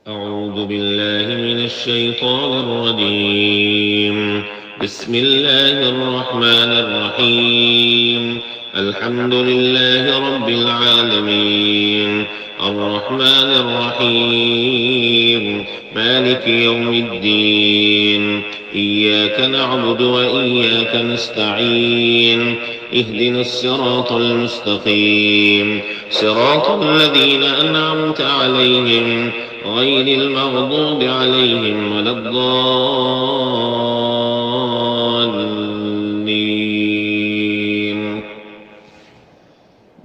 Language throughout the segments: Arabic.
أعوذ بالله من الشيطان الرجيم. بسم الله الرحمن الرحيم. الحمد لله رب العالمين، الرحمن الرحيم، مالك يوم الدين. إياك نعبد وإياك نستعين. اهدنا الصراط المستقيم، صراط الذين أنعمت عليهم غير المغضوب عليهم ولا الضالين.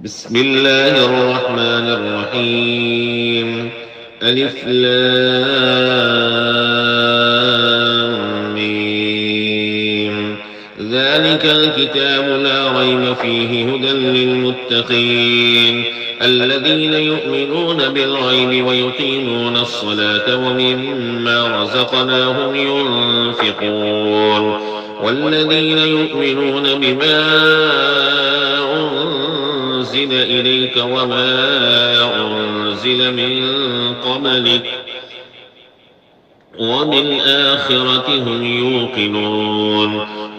بسم الله الرحمن الرحيم. ألف لام ميم. ذلك الكتاب لا ريب فيه هدى للمتقين الذين يؤمنون بالغيب ويقيمون الصلاة ومما رزقناهم ينفقون والذين يؤمنون بما أنزل إليك وما أنزل من قبلك وبالآخرة هم يوقنون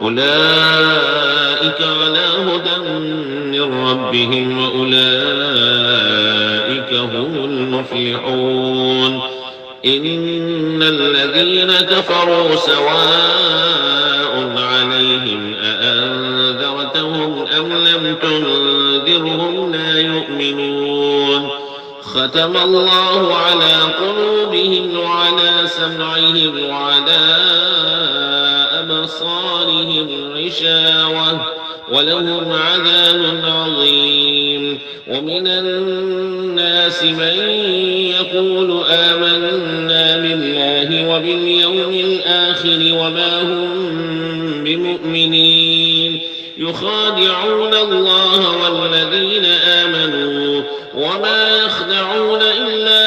أولئك على هدى من ربهم وأولئك هم المفلحون. إن الذين كفروا سواء عليهم أأنذرتهم أم لم تنذرهم لا يؤمنون. ختم الله على قلوبهم وعلى سمعهم وعلى أبصارهم غشاوة ولهم عذاب عظيم. ومن الناس من يقول آمنا بالله وباليوم الآخر وما هم بمؤمنين يخادعون الله والذين آمنوا وما يخدعون إلا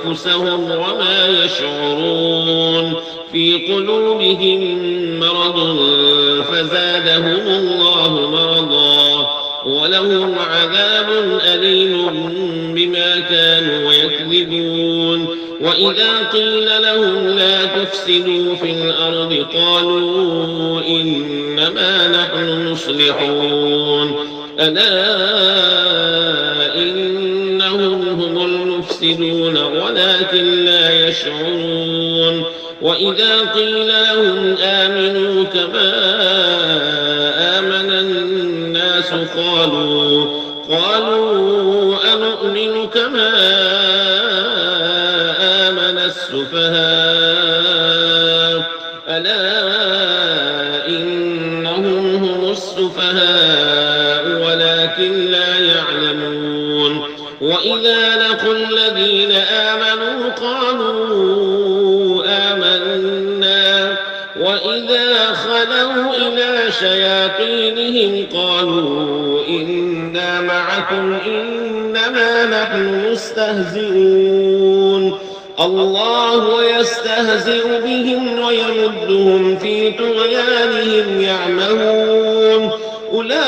أنفسهم وما يشعرون. في قلوبهم مرض فزادهم الله مرضا ولهم عذاب أليم بما كانوا يكذبون. وإذا قيل لهم لا تفسدوا في الأرض قالوا إنما نحن مصلحون ألا إنهم هم المفسدون ولكن لا يشعرون. وإذا قيل لهم آمنوا كما آمن الناس قالوا أنؤمن كما آمن السفهاء ألا إنهم هم السفهاء ولكن لا يعلمون. وإذا لقوا الذين آمنوا قالوا آمنا وإذا خلوا إلى شياطينهم قالوا إنا معكم إنما نحن مستهزئون. الله يستهزئ بهم ويمدهم في طغيانهم يعمهون. أولئك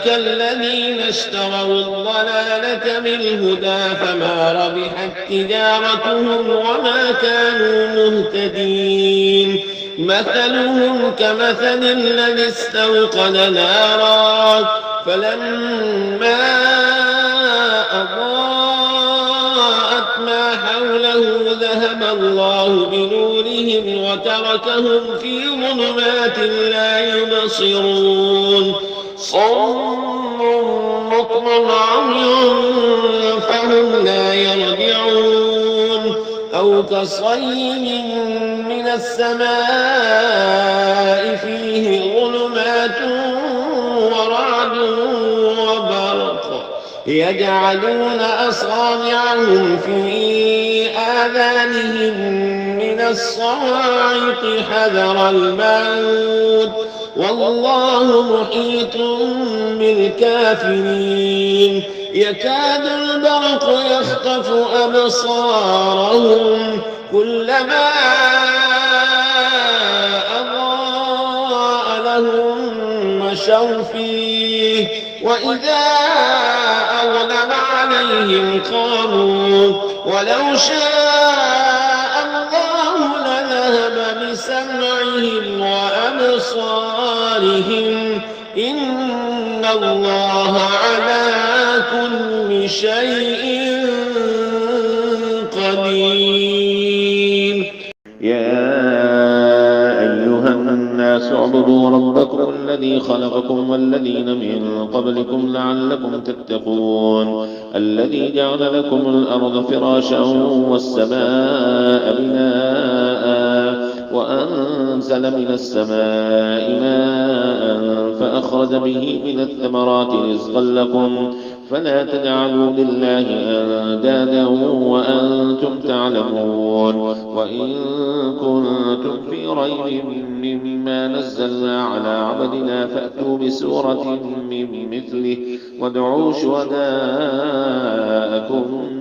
الذين اشتروا الضلالة بالهدى فما ربحت تجارتهم وما كانوا مهتدين. مثلهم كمثل الذي استوقد نارا فلما أضاءت ما حوله ذهب الله بنورهم وتركهم في ظلمات لا يبصرون. صم بكم عمي فهم لا يرجعون. أو كصيب من السماء فيه ظلمات ورعد وبرق يجعلون أصابعهم في آذانهم من الصواعق حذر الموت والله محيط بالكافرين. يكاد البرق يخطف أبصارهم كلما أضاء لهم مشوا فيه وإذا أظلم عليهم قالوا ولو شاء الله لذهب بسمعهم وأبصارهم إن الله على كل شيء قدير. يا أيها الناس اعبدوا ربكم الذي خلقكم والذين من قبلكم لعلكم تتقون الذي جعل لكم الأرض فراشا والسماء بناء وأنزل من السماء ماء فأخرج به من الثمرات رزقا لكم فلا تجعلوا لله أندادا وأنتم تعلمون وإن كنتم في ريب مما نزلنا على عبدنا فأتوا بسورة من مثله وادعوا شهداءكم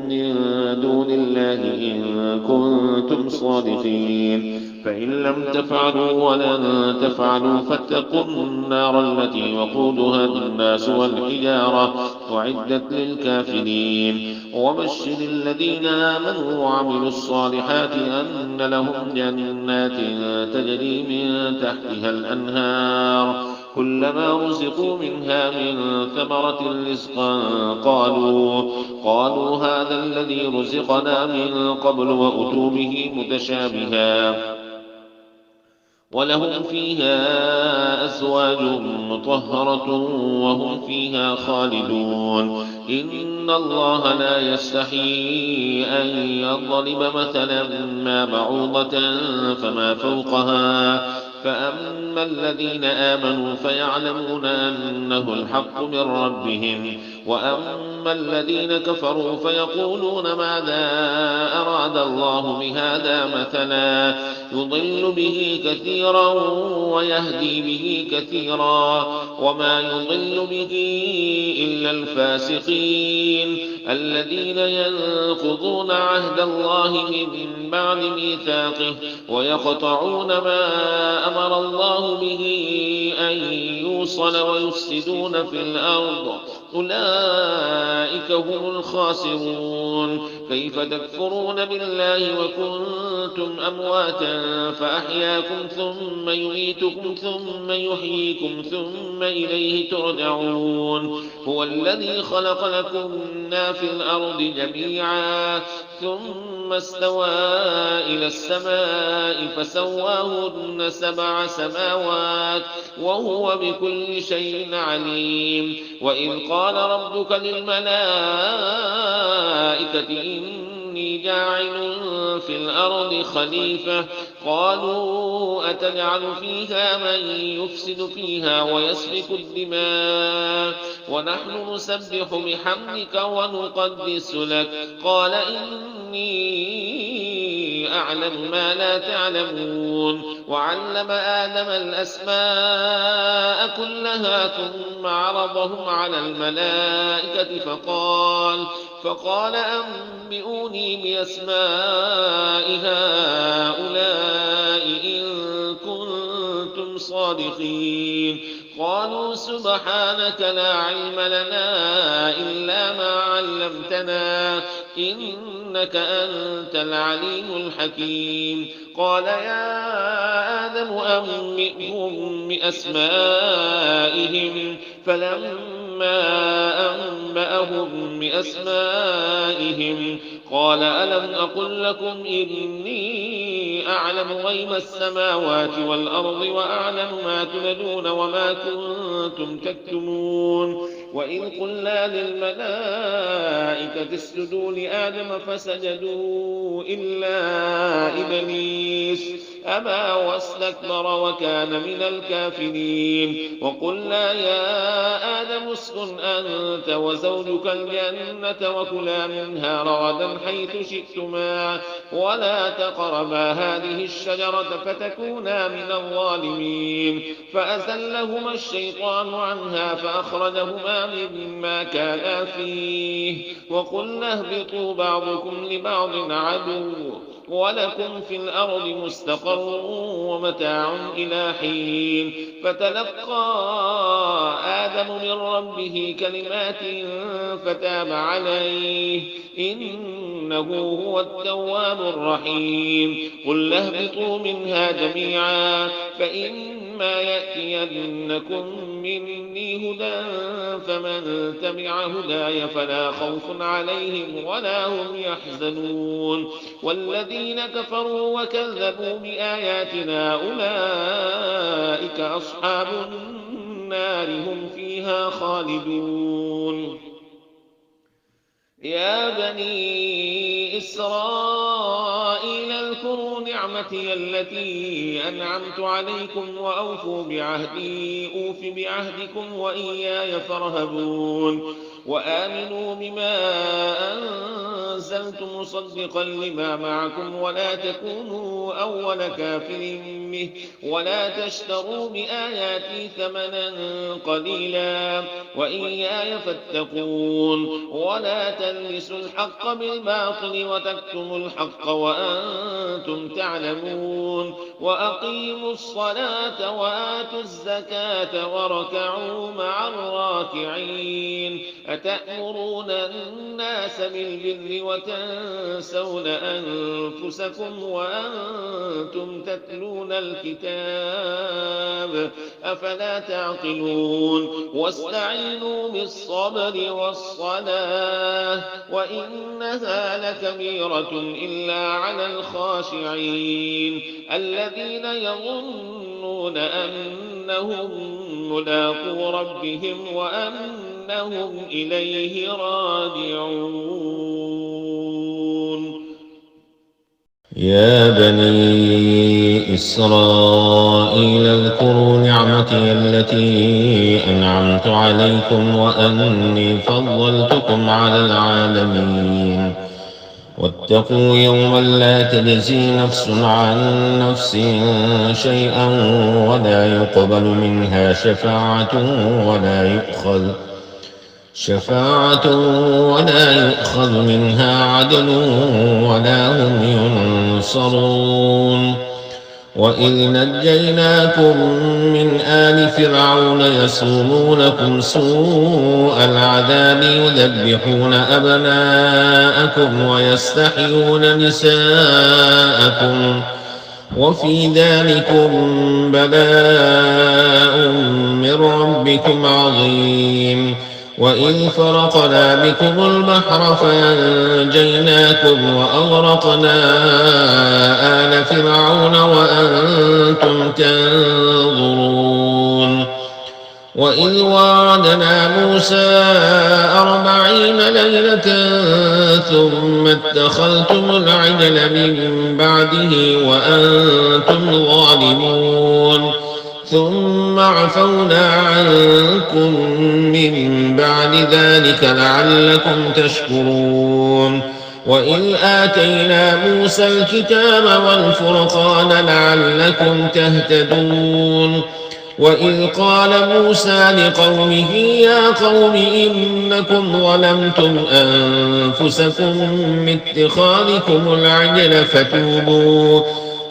من دون الله إن كنتم صادقين فإن لم تفعلوا ولن تفعلوا فاتقوا النار التي وقودها الناس والحجارة أعدت للكافرين وبشر الذين آمنوا وعملوا الصالحات أن لهم جنات تجري من تحتها الأنهار كلما رزقوا منها من ثمرة رزقا قالوا هذا الذي رزقنا من قبل وأتوا به متشابها ولهم فيها أزواج مطهرة وهم فيها خالدون إن الله لا يستحيي أن يضرب مثلا ما بعوضة فما فوقها فأما الذين آمنوا فيعلمون أنه الحق من ربهم وأما الذين كفروا فيقولون ماذا أراد الله بهذا مثلا يضل به كثيرا ويهدي به كثيرا وما يضل به إلا الفاسقين الذين ينقضون عهد الله من بعد ميثاقه ويقطعون ما أمر الله به أن يوصل ويفسدون في الأرض أولئك هم الخاسرون كيف تكفرون بالله وكنتم أمواتا فأحياكم ثم يميتكم ثم يحييكم ثم إليه ترجعون هو الذي خلق لكم ما في الأرض جميعا ثم استوى إلى السماء فسواهن 7 سماوات وهو بكل شيء عليم وإذ قال ربك للملائكة إني جاعل في الأرض خليفة قالوا أتجعل فيها من يفسد فيها ويسفك الدماء ونحن نسبح بحمدك ونقدس لك قال إني أعلم ما لا تعلمون وعلم آدم الأسماء كلها ثم عرضهم على الملائكة فقال أنبئوني بأسماء هؤلاء إن كنتم صادقين قالوا سبحانك لا علم لنا إلا ما علمتنا إنك أنت العليم الحكيم قال يا آدم أنبئهم بأسمائهم فلما أنبأهم بأسمائهم قال ألم أقل لكم إني أعلم غيب السماوات والأرض وأعلم ما تبدون وما كنتم تكتمون وإذ قلنا للملائكة اسجدوا لآدم فسجدوا إلا إبليس أبى واستكبر وكان من الكافرين وقلنا يا آدم اسكن أنت وزوجك الجنة وكلا منها رغدا حيث شئتما ولا تقربا هذه الشجرة فتكونا من الظالمين فأزلهما الشيطان عنها فأخرجهما مما كانا فيه وقلنا اهبطوا بعضكم لبعض عدو ولكم في الأرض مستقر ومتاع إلى حين. فتلقى آدم من ربه كلمات فتاب عليه إنه هو التواب الرحيم. قل اهبطوا منها جميعا فإما يأتينكم مني هدى فمن تبع هداي فلا خوف عليهم ولا هم يحزنون. والذين كفروا وكذبوا بآياتنا أولئك أصحاب النار هم فيها خالدون. يا بني إسرائيل اذكروا نعمتي التي أنعمت عليكم وأوفوا بعهدي أوف بعهدكم وإياي فارهبون. وآمنوا بما أنزلت مصدقا لما معكم ولا تكونوا أول كافر به ولا تشتروا بآياتي ثمنا قليلا وإياي فاتقون. ولا تلبسوا الحق بالباطل وتكتموا الحق وأنتم تعلمون. وأقيموا الصلاة وآتوا الزكاة واركعوا مع الراكعين. أتأمرون الناس بالبر وتنسون أنفسكم وأنتم تتلون الكتاب أفلا تعقلون. واستعينوا بالصبر والصلاة وإنها لكبيرة إلا على الخاشعين الذين يظنون أنهم ملاقو ربهم وأنهم إليه راجعون. يا بني إسرائيل اذكروا نعمتي التي أنعمت عليكم وأني فضلتكم على العالمين. واتقوا يوما لا تجزي نفس عن نفس شيئا ولا يقبل منها شفاعة ولا يؤخذ منها عدل ولا هم ينصرون. وإذ نجيناكم من آل فرعون يسومونكم سوء العذاب يذبحون أبناءكم ويستحيون نساءكم وفي ذلكم بلاء من ربكم عظيم. وإذ فرقنا بكم البحر فأنجيناكم وأغرقنا آل فرعون وأنتم تنظرون. وإذ وعدنا موسى 40 ليلة ثم اتخذتم العجل من بعده وأنتم ظالمون ثم عفونا عنكم من بعد ذلك لعلكم تشكرون. وإذ آتينا موسى الكتاب والفرقان لعلكم تهتدون. وإذ قال موسى لقومه يا قوم إنكم ظلمتم أنفسكم باتخاذكم العجل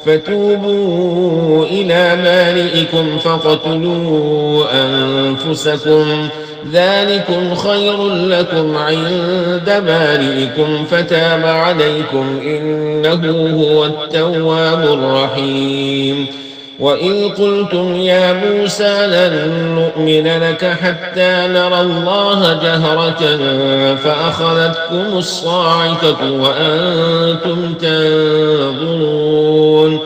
فتوبوا إلى بارئكم فاقتلوا أنفسكم ذلكم خير لكم عند بارئكم فتاب عليكم إنه هو التواب الرحيم. وإذ قلتم يا موسى لن نؤمن لك حتى نرى الله جهرة فأخذتكم الصاعقة وأنتم تنظرون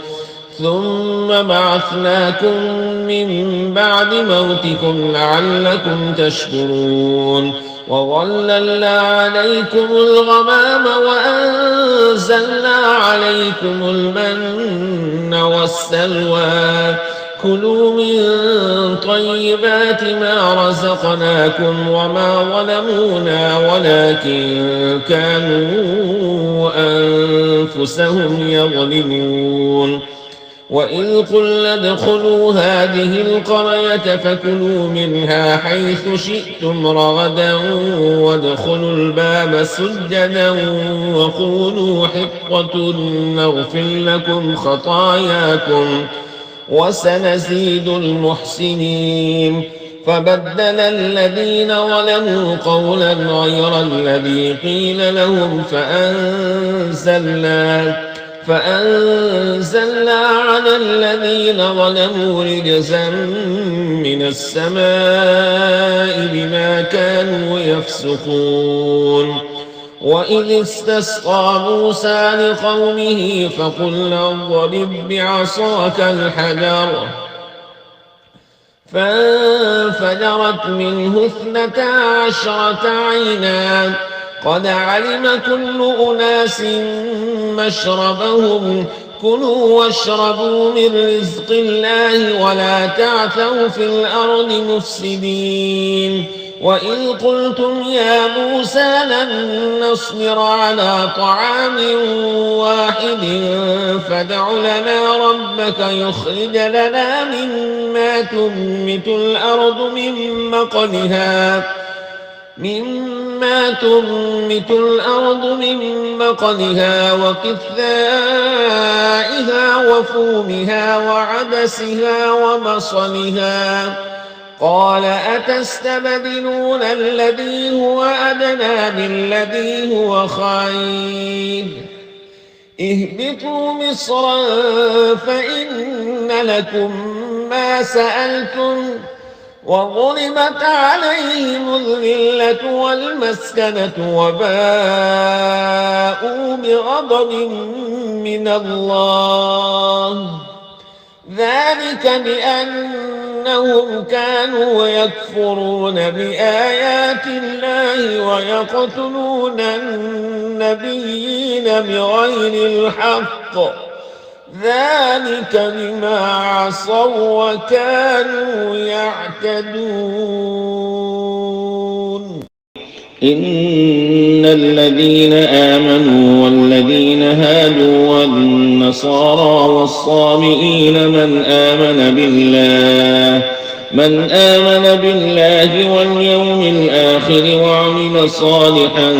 ثم بعثناكم من بعد موتكم لعلكم تشكرون. وظللنا عليكم الغمام وأنزلنا عليكم المن والسلوى كلوا من طيبات ما رزقناكم وما ظلمونا ولكن كانوا أنفسهم يظلمون. وإذ قلنا ادخلوا هذه القرية فكلوا منها حيث شئتم رغدا وادخلوا الباب سجدا وقولوا حطة نغفر لكم خطاياكم وسنزيد المحسنين. فبدل الذين ظلموا قولا غير الذي قيل لهم فأنزلنا على الذين ظلموا رجزا من السماء بما كانوا يفسقون. وإذ استسقى موسى لقومه فقلنا اضرب بعصاك الحجر فانفجرت منه 12 عينا قد علم كل أناس مشربهم كلوا واشربوا من رزق الله ولا تعثوا في الأرض مفسدين. وإذ قلتم يا موسى لن نصبر على طعام واحد فادع لنا ربك يخرج لنا مما تنبت الأرض من بقلها وقثائها وفومها وعدسها وبصلها قال أتستبدلون الذي هو أدنى بالذي هو خير اهبطوا مصرا فإن لكم ما سألتم وضربت عليهم الذلة والمسكنة وباءوا بغضب من الله ذلك بأنهم كانوا يكفرون بآيات الله ويقتلون النبيين بغير الحق ذلك بما عصوا وكانوا يعتدون. إن الذين آمنوا والذين هادوا والنصارى والصابئين من آمن بالله واليوم الآخر وعمل صالحا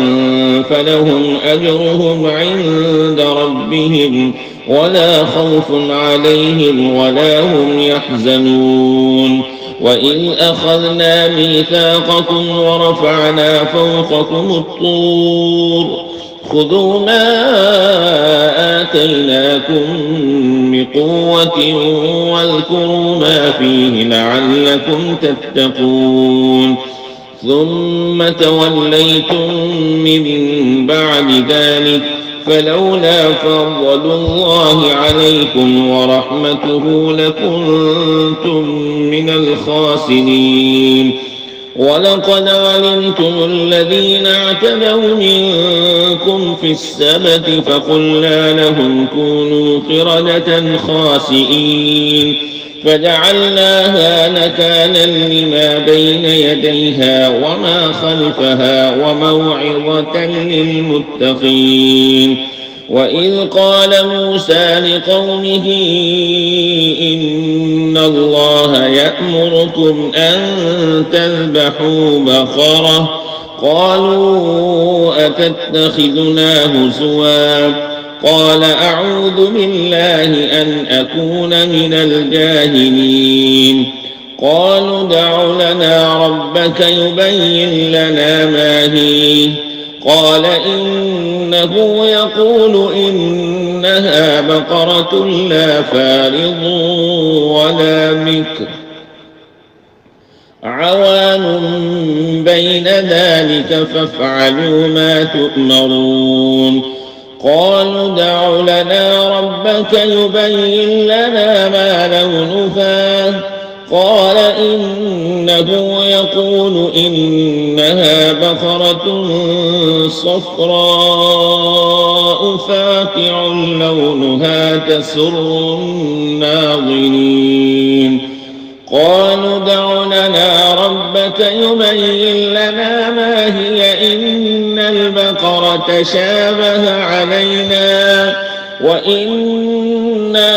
فلهم أجرهم عند ربهم ولا خوف عليهم ولا هم يحزنون. وإذ أخذنا ميثاقكم ورفعنا فوقكم الطور خذوا ما آتيناكم بقوة واذكروا ما فيه لعلكم تتقون ثم توليتم من بعد ذلك فلولا فضل الله عليكم ورحمته لكنتم من الخاسرين. ولقد علمتم الذين اعتدوا منكم في السبت فقلنا لهم كونوا قردة خاسئين فجعلناها نكالا لما بين يديها وما خلفها وموعظة للمتقين. وإذ قال موسى لقومه إن الله يأمركم أن تذبحوا بقرة قالوا أتتخذنا هزوا قال أعوذ بالله أن أكون من الجاهلين. قالوا ادع لنا ربك يبين لنا ما هي قال إنه يقول إنها بقرة لا فارض ولا بكر عوان بين ذلك فافعلوا ما تؤمرون. قالوا ادع لنا ربك يبين لنا ما لونها قال إنه يقول إنها بقرة صفراء فاقع لونها تسر الناظرين. قالوا ادع لنا ربك يبين لنا ما هي إن البقرة شابه علينا وإنا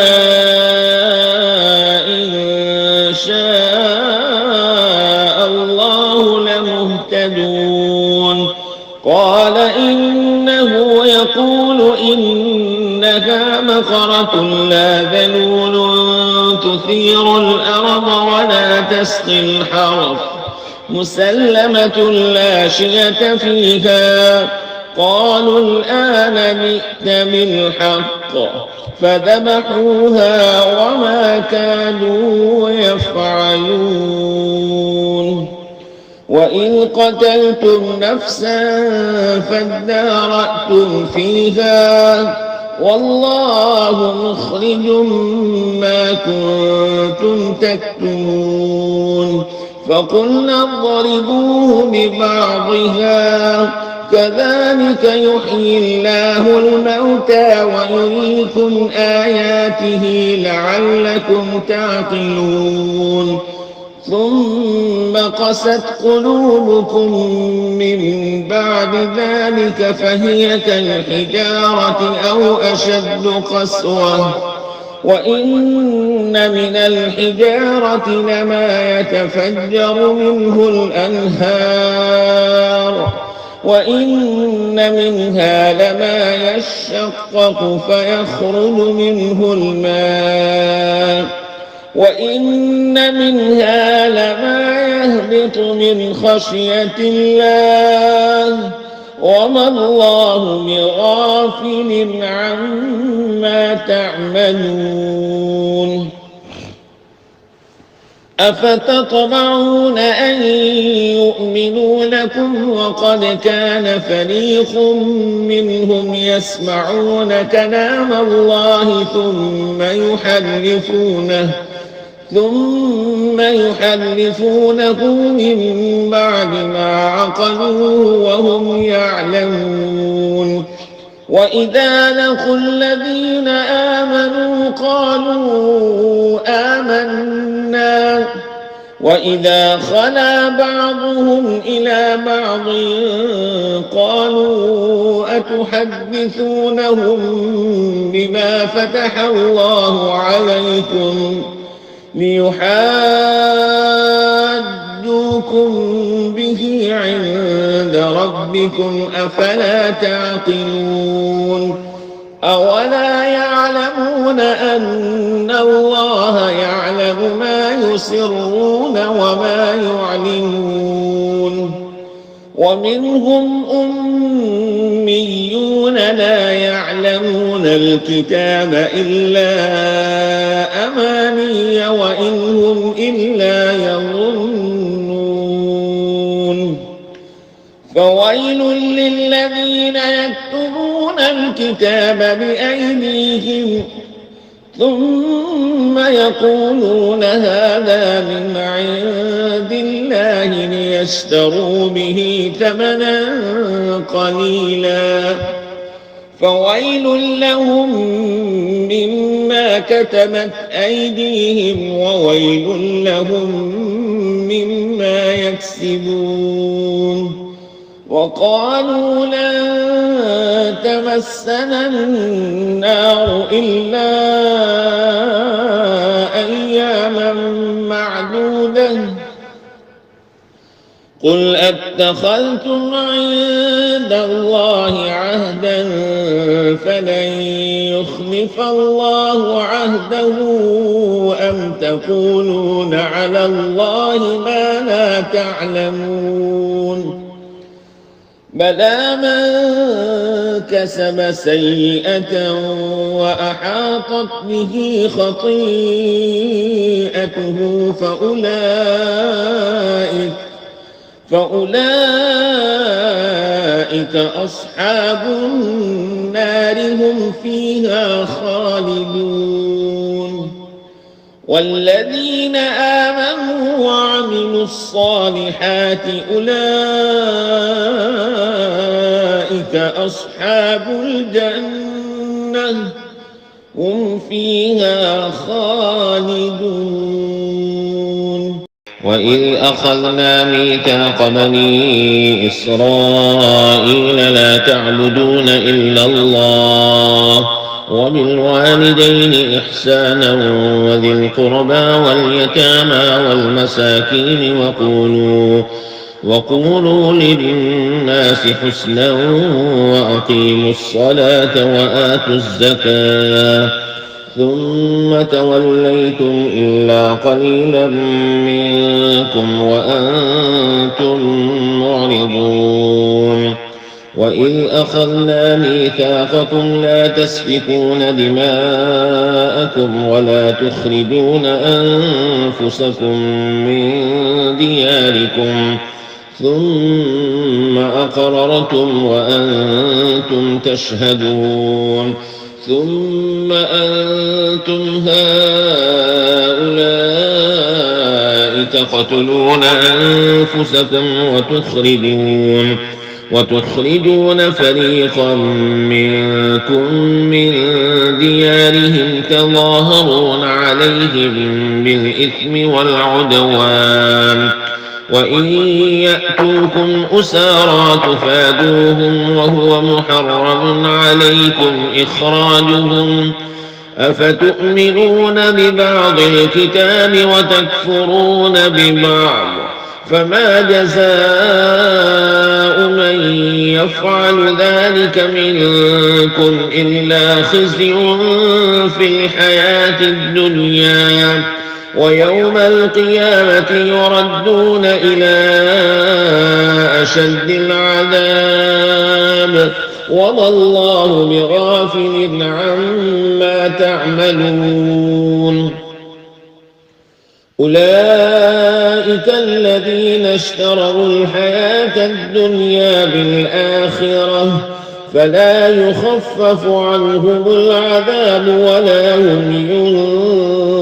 وإنه يقول إنها بقرة لا ذلول تثير الأرض ولا تسقي الحرث مسلمة لا شية فيها. قالوا الآن جئت بالحق فذبحوها وما كادوا يفعلون. وإذ قتلتم نفسا فادارأتم فيها والله مخرج ما كنتم تكتمون. فقلنا اضربوه ببعضها كذلك يحيي الله الموتى ويريكم آياته لعلكم تعقلون. ثم قست قلوبكم من بعد ذلك فهي كالحجارة أو أشد قسوة وإن من الحجارة لما يتفجر منه الأنهار وإن منها لما يشقق فيخرج منه الماء وإن منها لما يهبط من خشية الله وما الله بغافل عما تعملون. أفتطمعون أن يؤمنوا لكم وقد كان فريق منهم يسمعون كلام الله ثم يحرفونه من بعد ما عقلوه وهم يعلمون. وإذا لقوا الذين آمنوا قالوا آمنا وإذا خلا بعضهم إلى بعض قالوا أتحدثونهم بما فتح الله عليكم ليحاجوكم به عند ربكم أفلا تعقلون. أولا يعلمون أن الله يعلم ما يسرون وما يعلنون. ومنهم أميون لا يعلمون الكتاب إلا أماني وإن هم إلا يظنون. فويل للذين يكتبون الكتاب بأيديهم ثم يقولون هذا من عند الله ليشتروا به ثمنا قليلا فويل لهم مما كتبت أيديهم وويل لهم مما يكسبون. وقالوا لن تمسنا النار إلا أياما معدودة قل أتخذتم عند الله عهدا فلن يخلف الله عهده أم تقولون على الله ما لا تعلمون. بلى من كسب سيئة وأحاطت به خطيئته فأولئك أصحاب النار هم فيها خالدون. والذين آمنوا وعملوا الصالحات أولئك أصحاب الجنة هم فيها خالدون. وإذ أخذنا ميثاق بني إسرائيل لا تعبدون إلا الله وبالوالدين إحسانا وذي القربى واليتامى والمساكين وقولوا للناس حسنا وأقيموا الصلاة وآتوا الزكاة ثم توليتم إلا قليلا منكم وأنتم معرضون وإذ أخذنا ميثاقكم لا تسفكون دماءكم ولا تخرجون أنفسكم من دياركم ثم أقررتم وأنتم تشهدون ثم أنتم هؤلاء تقتلون أنفسكم وتخرجون فريقا منكم من ديارهم تظاهرون عليهم بالإثم والعدوان وإن يأتوكم أسارى تفادوهم وهو محرم عليكم إخراجهم أفتؤمنون ببعض الكتاب وتكفرون ببعض فما جزاء من يفعل ذلك منكم إلا خزي في الحياة الدنيا ويوم القيامة يردون إلى أشد العذاب وما الله بغافل عما تعملون أولئك الذين اشتروا الحياة الدنيا بالآخرة فلا يخفف عنهم العذاب ولا هم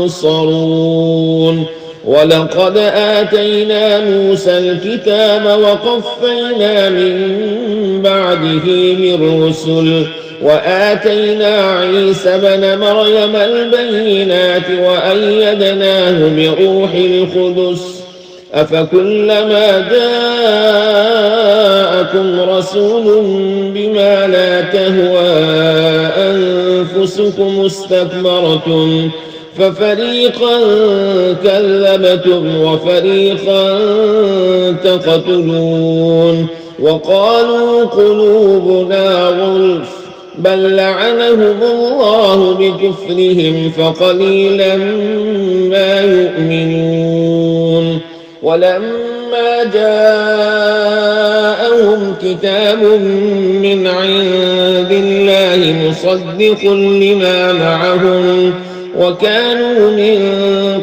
ينصرون ولقد آتينا موسى الكتاب وقفينا من بعده بالرسل وآتينا عيسى بن مريم البينات وأيدناه بروح القدس أفكلما جاءكم رسول بما لا تهوى أنفسكم استكبرتم ففريقا كذبتم وفريقا تقتلون وقالوا قلوبنا غلف بل لعنهم الله بكفرهم فقليلا ما يؤمنون ولما جاءهم كتاب من عند الله مصدق لما معهم وكانوا من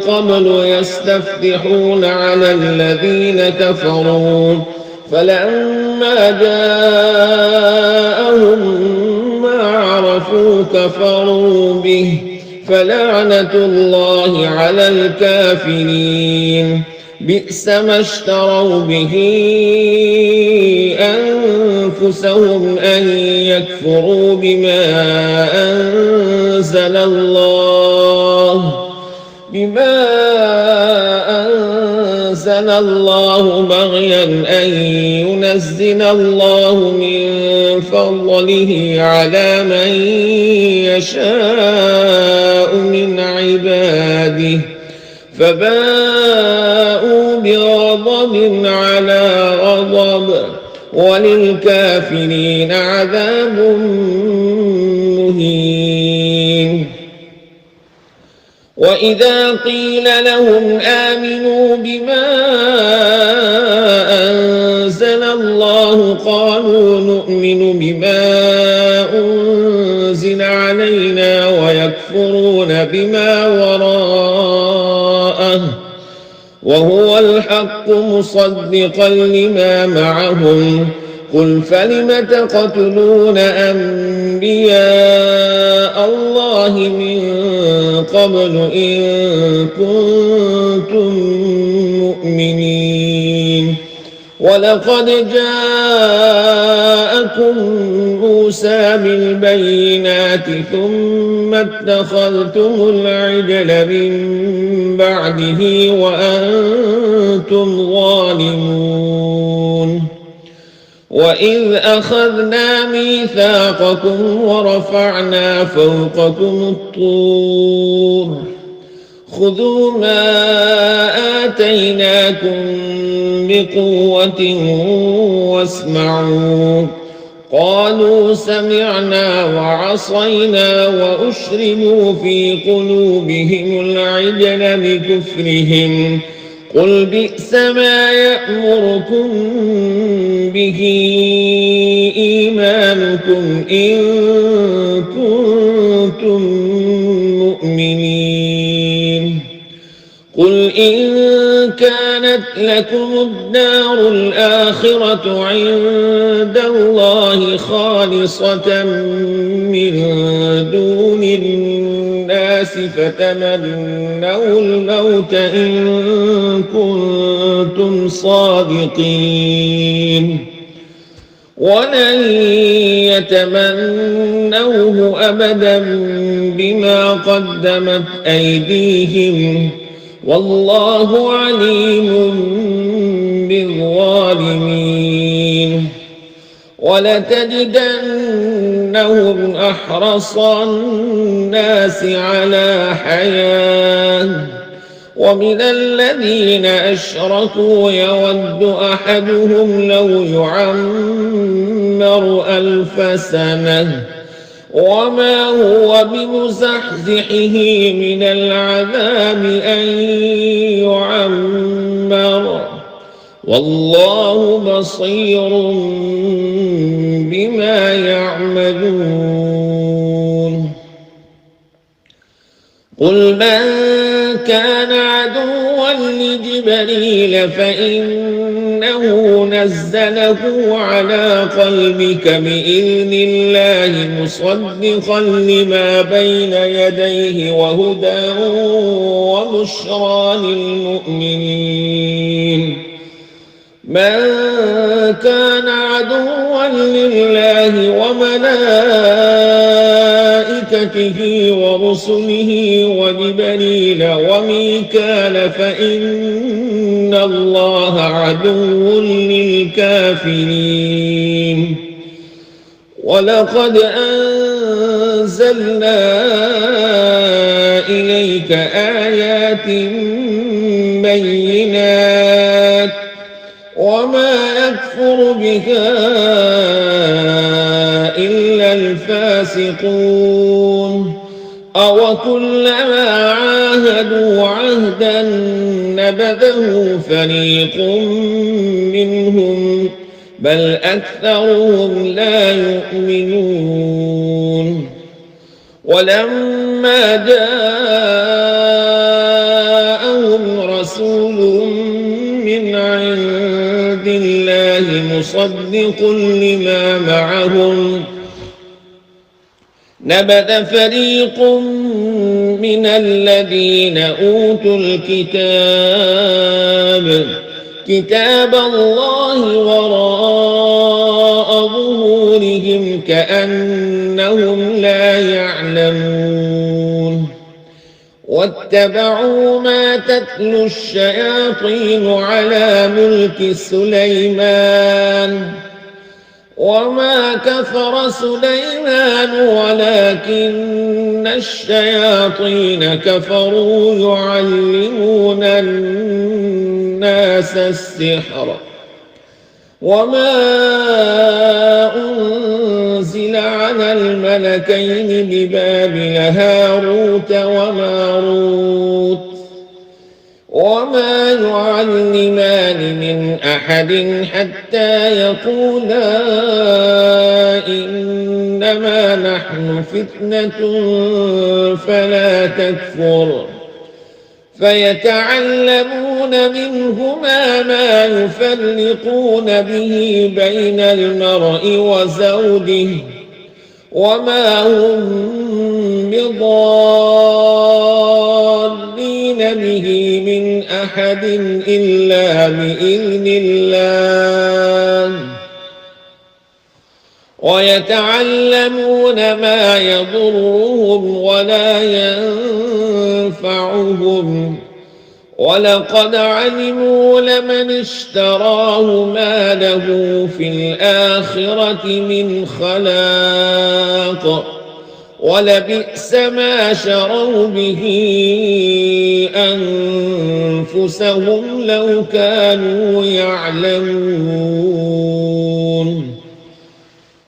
قبل يستفتحون على الذين كفروا فلما جاءهم ما عرفوا كفروا به فلعنة الله على الكافرين بئس ما اشتروا به أنفسهم أن يكفروا بما أنزل الله بغيا أن ينزل الله من فضله على من يشاء من عباده فباءوا بغضب على غضب وللكافرين عذاب مهين وإذا قيل لهم آمنوا بما أنزل الله قالوا نؤمن بما أنزل علينا ويكفرون بما وراءه وهو الحق مصدقا لما معهم قل فلم تقتلون أنبياء الله من قبل إن كنتم مؤمنين ولقد جاءكم موسى بالبينات ثم اتخذتم العجل من بعده وأنتم ظالمون وإذ أخذنا ميثاقكم ورفعنا فوقكم الطور خذوا ما آتيناكم بقوة واسمعوا. قالوا سمعنا وعصينا وأشربوا في قلوبهم العجل بكفرهم. قل بئس ما يأمركم به إيمانكم إن كنتم مؤمنين. قل إن كانت لكم الدار الآخرة عند الله خالصة من دون الناس فتمنوا الموت إن كنتم صادقين. ولن يتمنوه أبدا بما قدمت أيديهم والله عليم بالظالمين. ولتجدنهم أحرص الناس على حياة ومن الذين أشركوا يود أحدهم لو يعمر 1000 سنة وما هو بمزحزحه من العذاب أن يعمر والله بصير بما يعملون. قل من كان عدوا لجبريل فإنه نزله على قلبك بإذن الله مصدقا لما بين يديه وهدى وبشرى للمؤمنين. من كان عدوا لله وملائكته ورسله وجبريل وميكال فإن الله عدو للكافرين. ولقد أنزلنا إليك آيات بينات وما يكفر بها إلا الفاسقون. أوكلما عاهدوا عهدا نبذه فريق منهم بل أكثرهم لا يؤمنون. ولما جاءهم رسول من عند الله مصدق لما معهم نبذ فريق من الذين أوتوا كتاب الله وراء ظهورهم كأنهم لا يعلمون. واتبعوا ما تتلو الشياطين على ملك سليمان وما كفر سليمان ولكن الشياطين كفروا يعلمون الناس السحر وما أنزل على الملكين ببابل هاروت وماروت وما يعلمان من أحد حتى يقولا إنما نحن فتنة فلا تكفر فيتعلمون منهما ما يفرقون به بين المرء وزوجه وما هم بضارين به من أحد إلا بإذن الله ويتعلمون ما يضرهم ولا ينفعهم ولقد علموا لمن اشتراه ما له في الآخرة من خلاق ولبئس ما شروا به أنفسهم لو كانوا يعلمون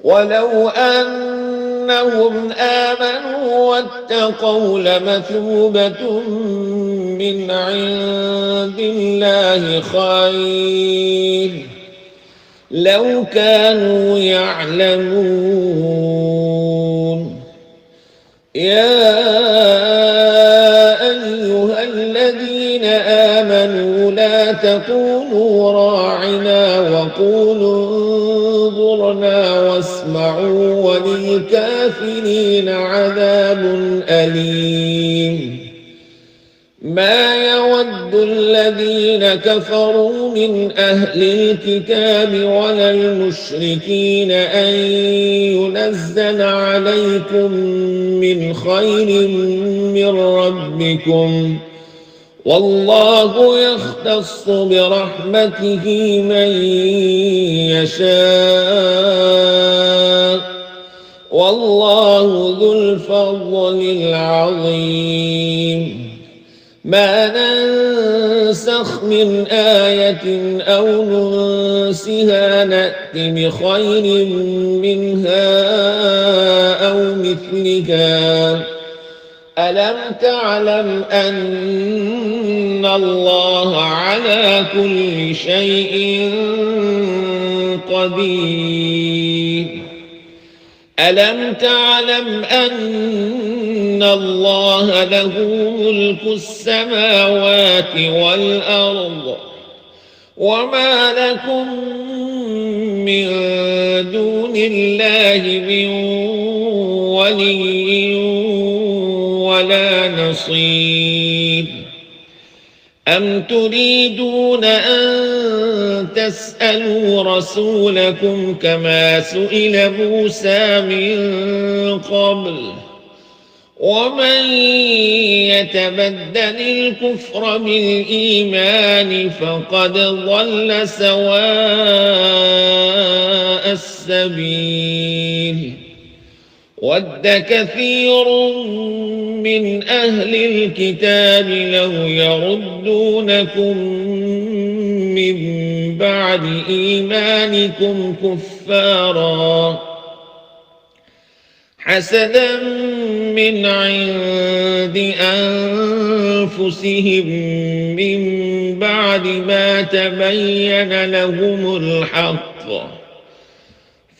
ولو أنهم آمنوا واتقوا لمثوبة من عند الله خير لو كانوا يعلمون يا أيها الذين آمنوا لا تقولوا راعنا وقولوا انظرنا واسمعوا وللكافرين عذاب أليم ما يود الذين كفروا من أهل الكتاب ولا المشركين أن ينزل عليكم من خير من ربكم والله يختص برحمته من يشاء والله ذو الفضل العظيم ما ننسخ من آية أو ننسها نأت بخير منها أو مثلها ألم تعلم أن الله على كل شيء قدير ألم تعلم أن الله له ملك السماوات والأرض وما لكم من دون الله من ولي ولا نصير أم تريدون أن تسألوا رسولكم كما سئل موسى من قبل ومن يتبدل الكفر بالإيمان فقد ضل سواء السبيل ود كثير من أهل الكتاب لو يردونكم من بعد إيمانكم كفارا حسدا من عند أنفسهم من بعد ما تبين لهم الحق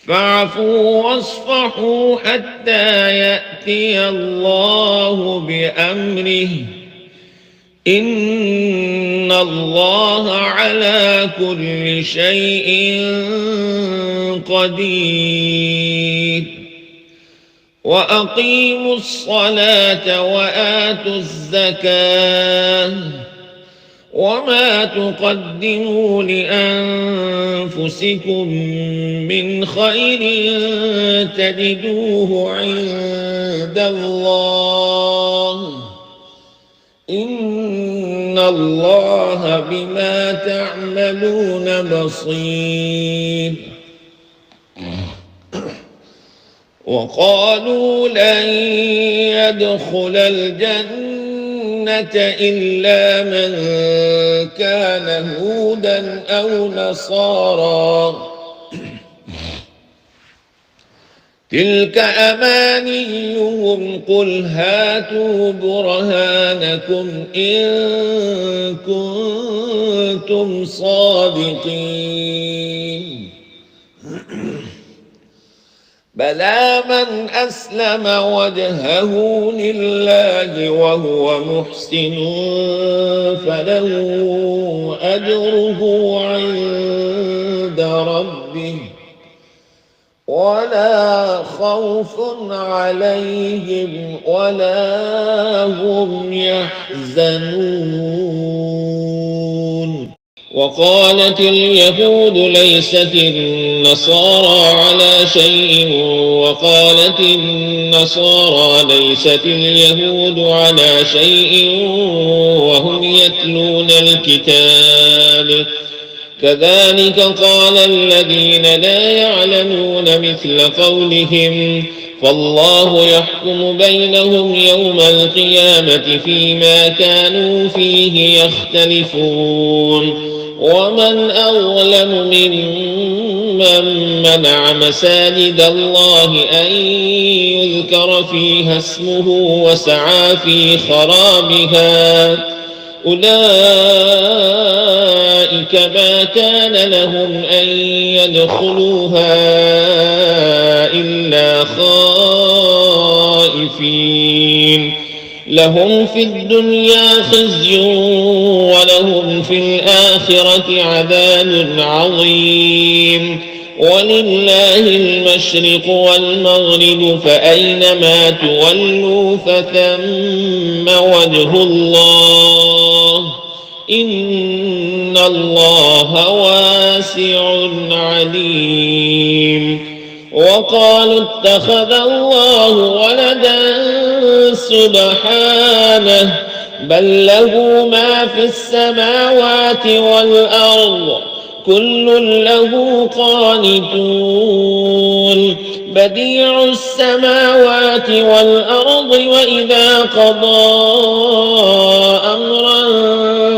فاعفوا واصفحوا حتى يأتي الله بأمره إن الله على كل شيء قدير وأقيموا الصلاة وآتوا الزكاة وما تقدموا لأنفسكم من خير تجدوه عند الله إن الله بما تعملون بصير وقالوا لن يدخل الجنة إلا من كان هودا أو نصارى تلك أمانيهم قل هاتوا برهانكم إن كنتم صادقين بلى من أسلم وجهه لله وهو محسن فله أجره عند ربه ولا خوف عليهم ولا هم يحزنون وقالت اليهود ليست النصارى على شيء وقالت النصارى ليست اليهود على شيء وهم يتلون الكتاب كذلك قال الذين لا يعلمون مثل قولهم فالله يحكم بينهم يوم القيامة فيما كانوا فيه يختلفون ومن أظلم ممن منع مساجد الله أن يذكر فيها اسمه وسعى في خرابها أولئك ما كان لهم أن يدخلوها إلا خائفين لهم في الدنيا خزي ولهم في الآخرة عذاب عظيم ولله المشرق والمغرب فأينما تولوا فثم وجه الله إن الله واسع عليم وقالوا اتخذ الله ولدا سبحانه بل له ما في السماوات والأرض كل له قانتون بديع السماوات والأرض وإذا قضى أمرا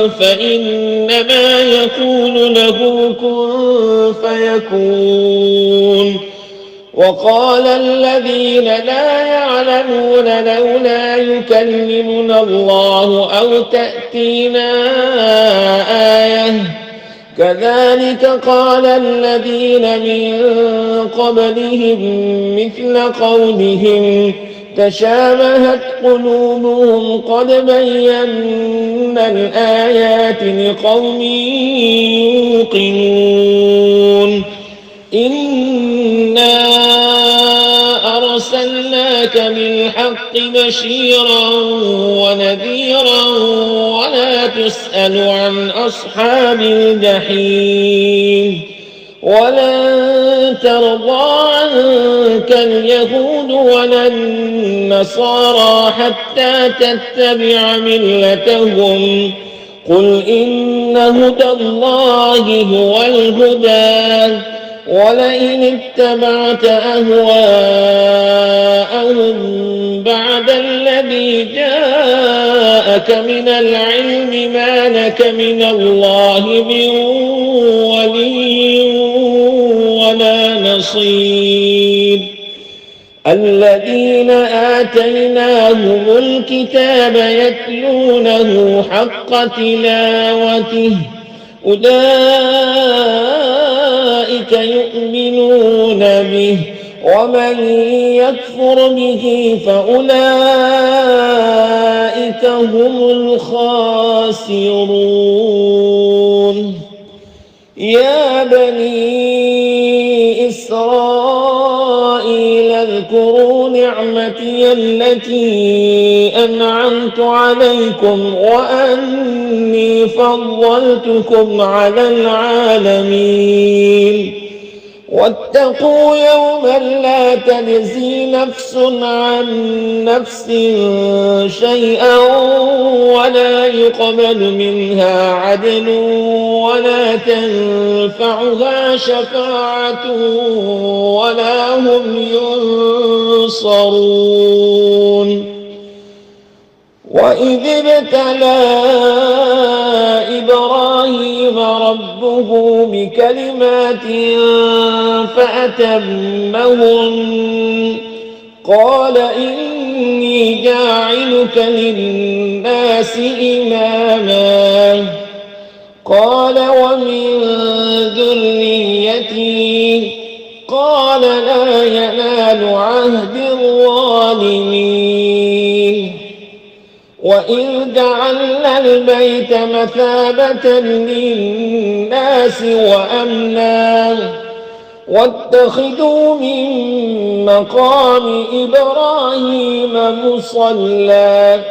فإنما يقول له كن فيكون وقال الذين لا يعلمون لولا يكلمنا الله أو تأتينا آية كذلك قال الذين من قبلهم مثل قولهم تشابهت قلوبهم قد بينا الآيات لقوم يوقنون إنا أرسلناك بالحق بشيرا ونذيرا ولا تسأل عن أصحاب الجحيم ولن ترضى عنك اليهود ولا النصارى حتى تتبع ملتهم قل إن هدى الله هو الهدى ولئن اتبعت أهواءهم بعد الذي جاءك من العلم ما لك من الله من ولي ولا نصير الذين آتيناهم الكتاب يتلونه حق تلاوته أولئك يؤمنون به ومن يكفر به فأولئك هم الخاسرون يا بني إسرائيل اذكروا نعمتي التي أنعمت عليكم وأني فضلتكم على العالمين واتقوا يوما لا تجزي نفس عن نفس شيئا ولا يقبل منها عدل ولا تنفعها شفاعة ولا هم ينصرون وإذ ابتلى إبراهيم ربه بكلمات فأتمهن قال إني جاعلك للناس إماما قال ومن ذريتي قال لا ينال عهد الظالمين وإذ جعلنا البيت مثابة للناس وأمنا واتخذوا من مقام إبراهيم مصلى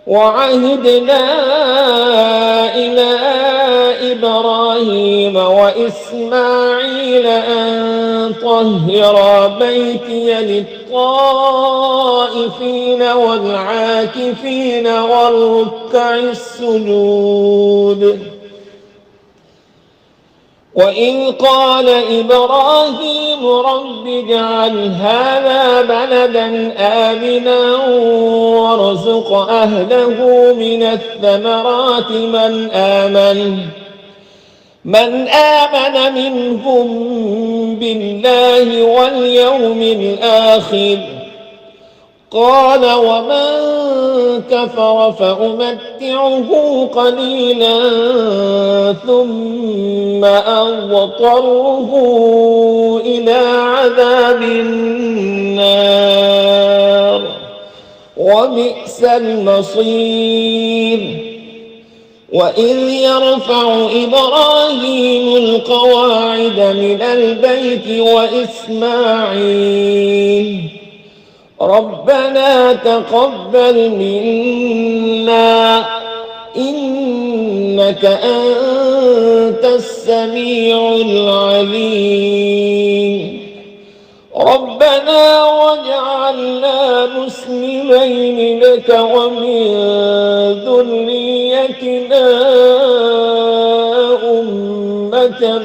وعهدنا إلى إبراهيم وإسماعيل أن طهرا بيتي للطائفين والعاكفين والركع السجود وإذ قال إبراهيم رب اجعل هذا بلدا آمنا وارزق أهله من الثمرات من آمن منهم بالله واليوم الآخر قال ومن كفر فأمتعه قليلا ثم أضطره إلى عذاب النار وبئس المصير وإذ يرفع إبراهيم القواعد من البيت وإسماعيل ربنا تقبل منا إنك أنت السميع العليم ربنا واجعلنا مسلمين لك ومن ذريتنا أمة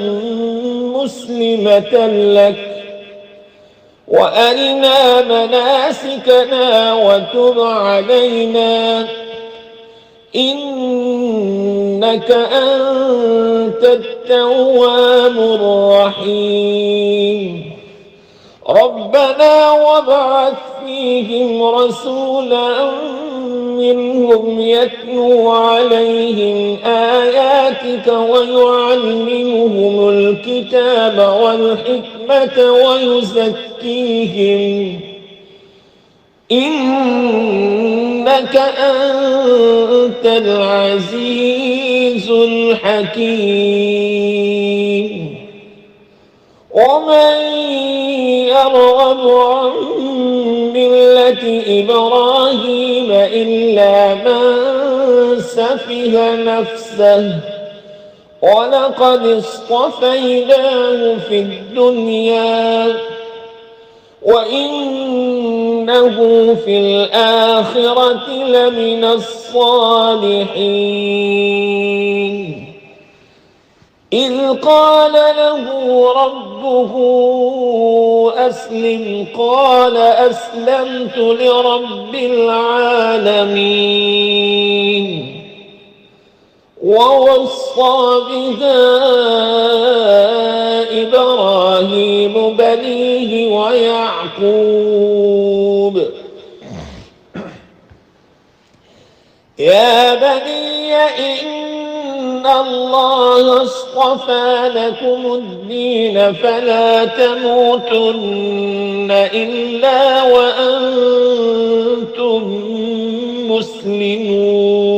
مسلمة لك وأرنا مناسكنا وتب علينا إنك أنت التواب الرحيم ربنا وابعث فيهم رسولا منهم يتلو عليهم آياتك ويعلمهم الكتاب والحكمة ويزكيهم إنك أنت العزيز الحكيم ومن يرغب عن ملة إبراهيم إلا من سفه نفسه ولقد اصطفيناه في الدنيا وإنه في الآخرة لمن الصالحين إذ قال له ربه أسلم قال أسلمت لرب العالمين ووصى بها إبراهيم بنيه ويعقوب يا بني إن الله اصطفى لكم الدين فلا تموتن إلا وأنتم مسلمون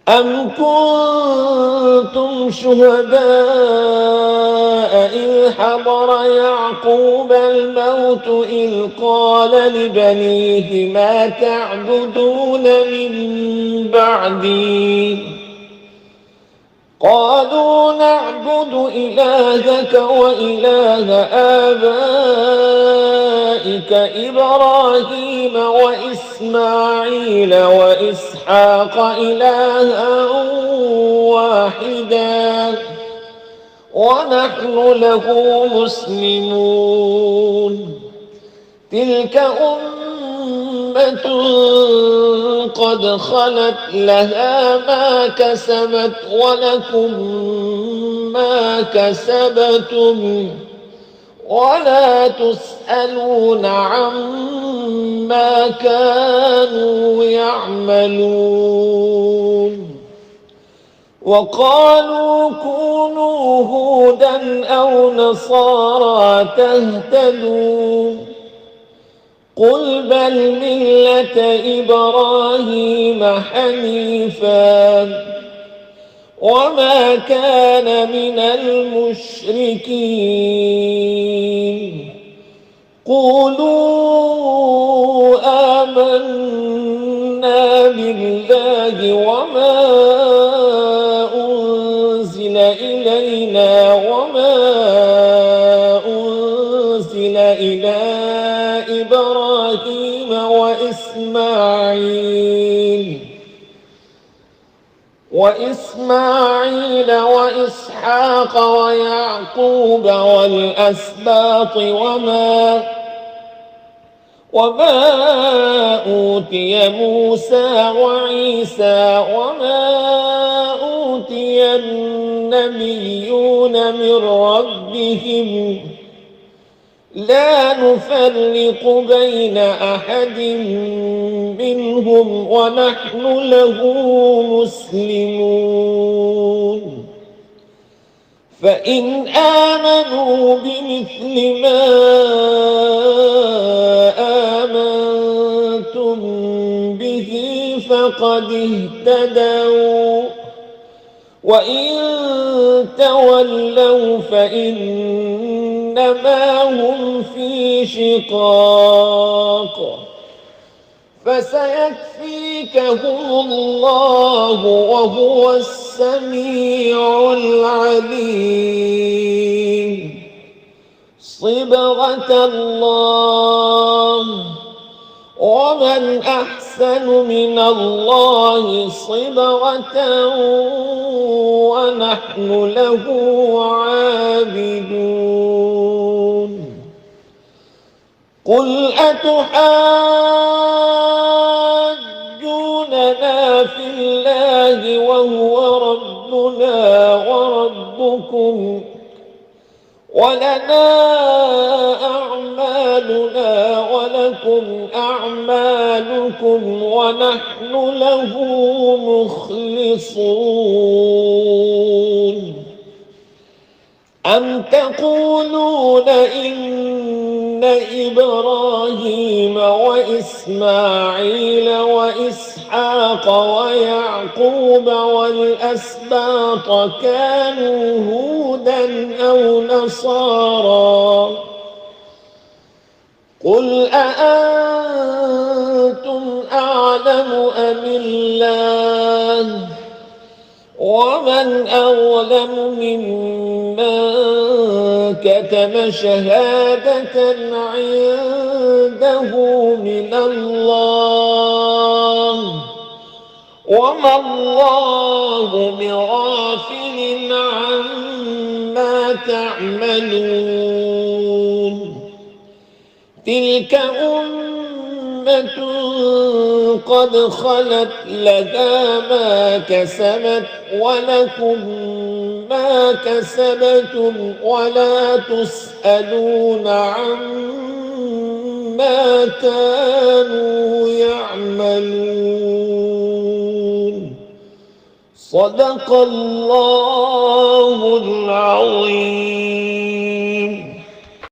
أم كنتم شهداء إذ حضر يعقوب الموت إذ قال لبنيه ما تعبدون من بعدي قالوا نعبد إلهك وإله آبائك إبراهيم وإسماعيل وإسحاق إلها واحدا ونحن له مسلمون تلك أمة قد خلت لها ما كسبت ولكم ما كسبتم ولا تسألون عما كانوا يعملون وقالوا كونوا هودا أو نصارى تهتدوا قل بل ملة إبراهيم حنيفا وما كان من المشركين قولوا آمنا بالله وما أنزل إلينا وما أنزل إلى إبراهيم وإسماعيل وإسحاق ويعقوب والأسباط وما أوتي موسى وعيسى وما أوتي النبيون من ربهم لا نفرق بين أحد منهم ونحن له مسلمون فإن آمنوا بمثل ما آمنتم به فقد اهتدوا وإن تولوا فإنما هم في شقاق فسيكفيكهم الله وهو السميع العليم صبغة الله ومن أحسن من الله صبغة ونحن له عابدون قل أتحاجوننا في الله وهو ربنا وربكم ولنا أعمالنا ولكم أعمالكم ونحن له مخلصون أم تقولون إن إبراهيم وإسماعيل وإسحاق ويعقوب والأسباط كانوا هودا أو نصارى قل أأنتم أعلم أم الله ومن أظلم ممن كتم شهادة عنده من الله وما الله بغافل عما تعملون تلك أمة قد خلت لها ما كسبت ولكم ما كسبتم ولا تسألون عما كانوا يعملون صدق الله العظيم.